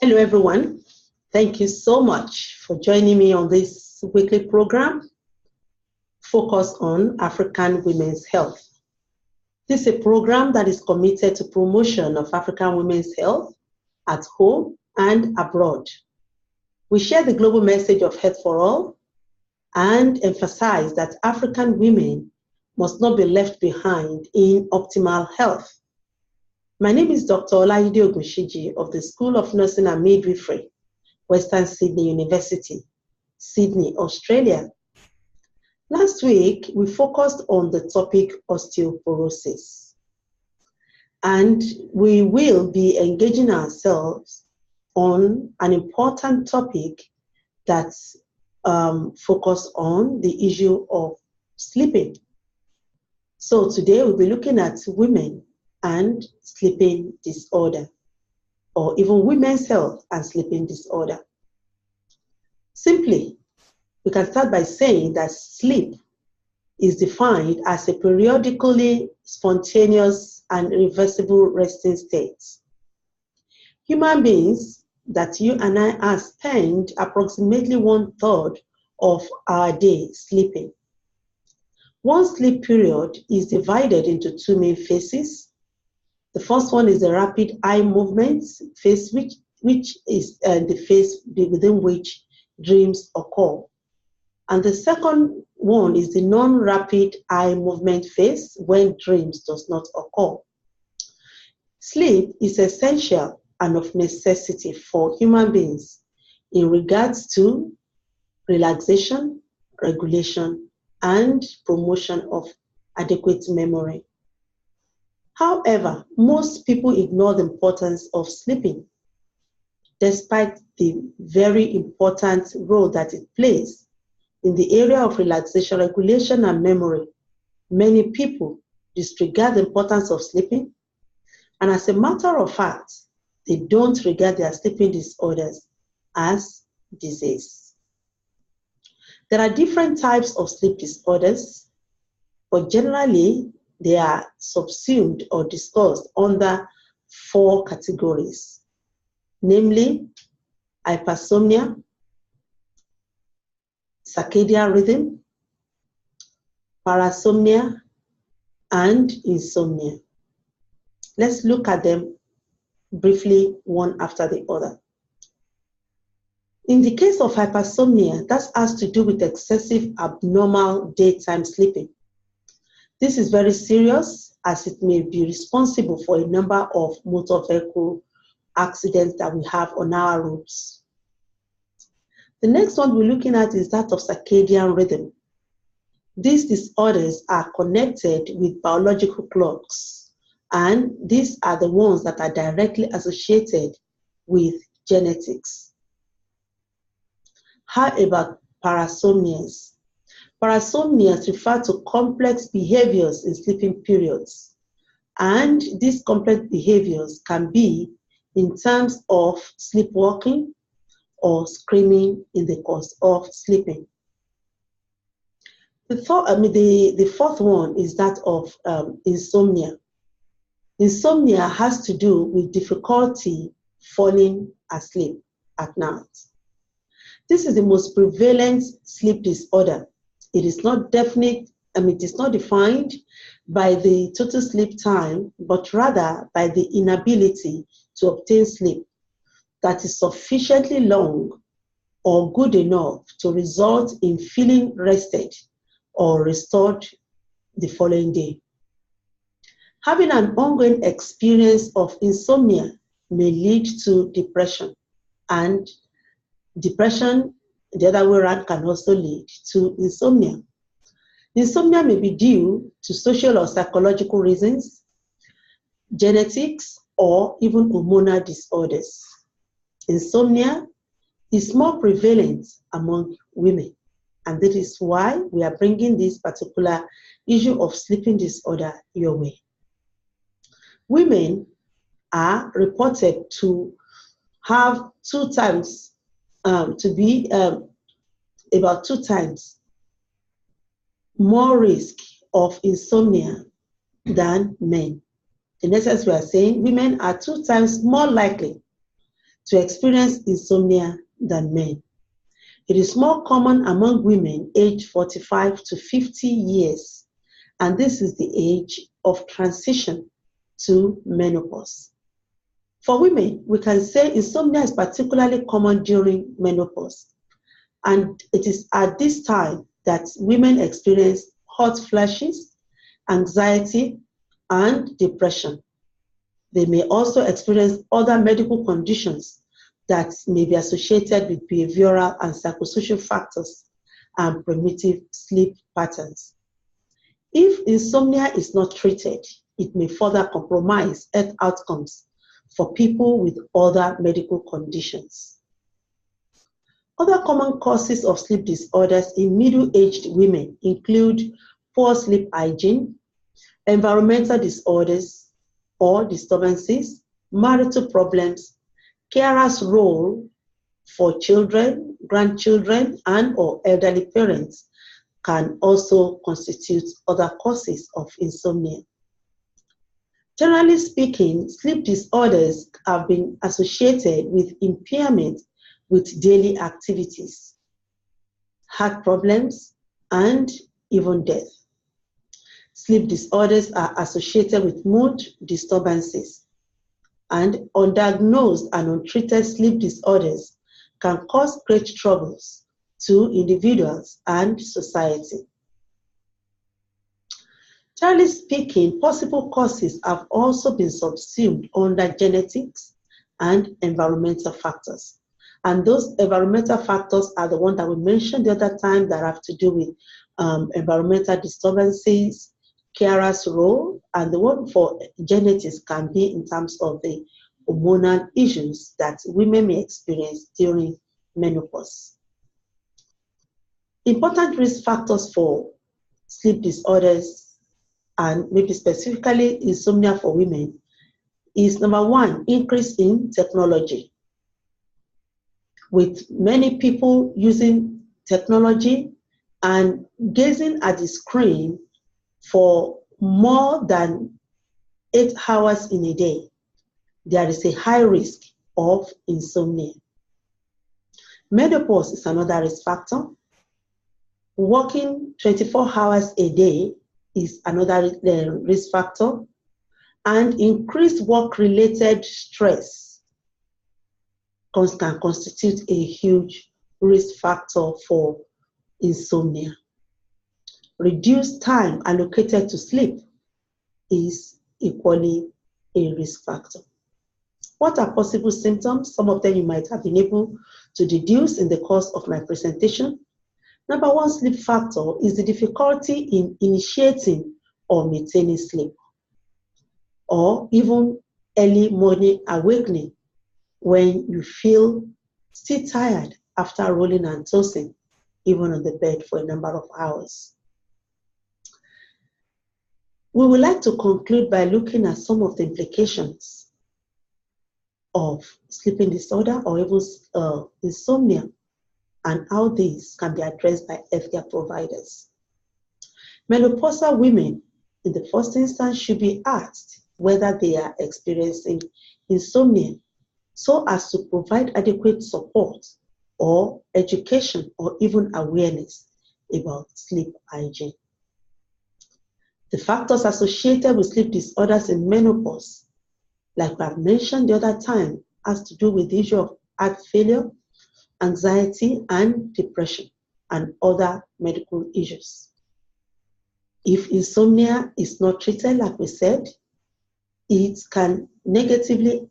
Hello, everyone. Thank you so much for joining me on this weekly program focused on African women's health. This is a program that is committed to promotion of African women's health at home and abroad. We share the global message of health for all and emphasize that African women must not be left behind in optimal health. My name is Dr. Olayide Ogunshiji of the School of Nursing and Midwifery, Western Sydney University, Sydney, Australia. Last week, we focused on the topic osteoporosis, and we will be engaging ourselves on an important topic that's focused on the issue of sleeping. So today we'll be looking at women and sleeping disorder, or even women's health and sleeping disorder. Simply, we can start by saying that sleep is defined as a periodically spontaneous and irreversible resting state. Human beings, that you and I are, spend approximately 1/3 of our day sleeping. One sleep period is divided into two main phases. The first one is the rapid eye movement phase, which is the phase within which dreams occur. And the second one is the non-rapid eye movement phase, when dreams does not occur. Sleep is essential and of necessity for human beings in regards to relaxation, regulation, and promotion of adequate memory. However, most people ignore the importance of sleeping, despite the very important role that it plays in the area of relaxation, regulation, and memory. Many people disregard the importance of sleeping, and as a matter of fact, they don't regard their sleeping disorders as disease. There are different types of sleep disorders, but generally, they are subsumed or discussed under 4 categories, namely hypersomnia, circadian rhythm, parasomnia, and insomnia. Let's look at them briefly, one after the other. In the case of hypersomnia, that has to do with excessive abnormal daytime sleeping. This is very serious, as it may be responsible for a number of motor vehicle accidents that we have on our roads. The next one we're looking at is that of circadian rhythm. These disorders are connected with biological clocks, and these are the ones that are directly associated with genetics. How about parasomnias? Parasomnias refer to complex behaviors in sleeping periods, and these complex behaviors can be in terms of sleepwalking or screaming in the course of sleeping. The fourth one is that of insomnia. Insomnia has to do with difficulty falling asleep at night. This is the most prevalent sleep disorder. It is not definite, it is not defined by the total sleep time, but rather by the inability to obtain sleep that is sufficiently long or good enough to result in feeling rested or restored the following day. Having an ongoing experience of insomnia may lead to depression, and depression, the other way around, can also lead to insomnia. Insomnia may be due to social or psychological reasons, genetics, or even hormonal disorders. Insomnia is more prevalent among women, and that is why we are bringing this particular issue of sleeping disorder your way. Women are reported to have about 2 times more risk of insomnia than men. In essence, we are saying women are 2 times more likely to experience insomnia than men. It is more common among women aged 45 to 50 years, and this is the age of transition to menopause. For women, we can say insomnia is particularly common during menopause, and it is at this time that women experience hot flashes, anxiety, and depression. They may also experience other medical conditions that may be associated with behavioral and psychosocial factors and primitive sleep patterns. If insomnia is not treated, it may further compromise health outcomes for people with other medical conditions. Other common causes of sleep disorders in middle-aged women include poor sleep hygiene, environmental disorders or disturbances, marital problems, carers' role for children, grandchildren, and or elderly parents can also constitute other causes of insomnia. Generally speaking, sleep disorders have been associated with impairment with daily activities, heart problems, and even death. Sleep disorders are associated with mood disturbances, and undiagnosed and untreated sleep disorders can cause great troubles to individuals and society. Generally speaking, possible causes have also been subsumed under genetics and environmental factors. And those environmental factors are the ones that we mentioned the other time that have to do with environmental disturbances, carers' role, and the one for genetics can be in terms of the hormonal issues that women may experience during menopause. Important risk factors for sleep disorders, and maybe specifically insomnia for women, is number one, increase in technology. With many people using technology and gazing at the screen for more than 8 hours in a day, there is a high risk of insomnia. Menopause is another risk factor. Working 24 hours a day is another risk factor. And increased work-related stress can constitute a huge risk factor for insomnia. Reduced time allocated to sleep is equally a risk factor. What are possible symptoms? Some of them you might have been able to deduce in the course of my presentation. Number one sleep factor is the difficulty in initiating or maintaining sleep, or even early morning awakening when you feel still tired after rolling and tossing, even on the bed for a number of hours. We would like to conclude by looking at some of the implications of sleeping disorder or even insomnia and how these can be addressed by healthcare providers. Menopausal women, in the first instance, should be asked whether they are experiencing insomnia so as to provide adequate support or education or even awareness about sleep hygiene. The factors associated with sleep disorders in menopause, like I've mentioned the other time, has to do with the issue of heart failure, anxiety, and depression, and other medical issues. If insomnia is not treated, like we said, it can negatively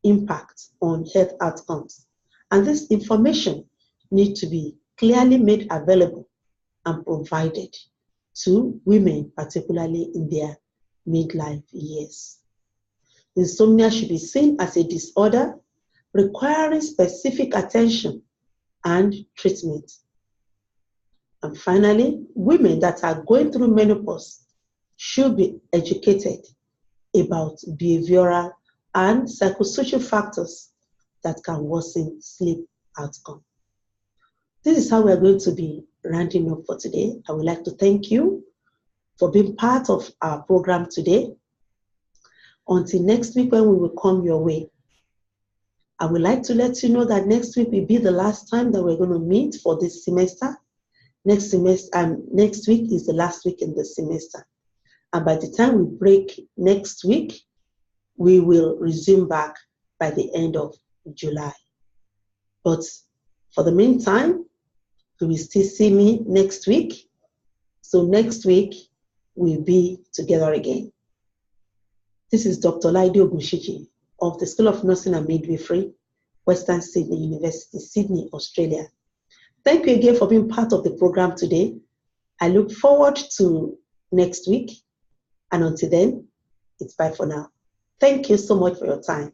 impact on health outcomes. And this information needs to be clearly made available and provided to women, particularly in their midlife years. Insomnia should be seen as a disorder requiring specific attention and treatment. And finally, women that are going through menopause should be educated about behavioral and psychosocial factors that can worsen sleep outcome. This is how we're going to be rounding up for today. I would like to thank you for being part of our program today. Until next week when we will come your way, I would like to let you know that next week will be the last time that we're going to meet for this semester. Next week is the last week in the semester. And by the time we break next week, we will resume back by the end of July. But for the meantime, you will still see me next week. So next week, we'll be together again. This is Dr. Laide Ogunshiji of the School of Nursing and Midwifery, Western Sydney University, Sydney, Australia. Thank you again for being part of the program today. I look forward to next week. And until then, it's bye for now. Thank you so much for your time.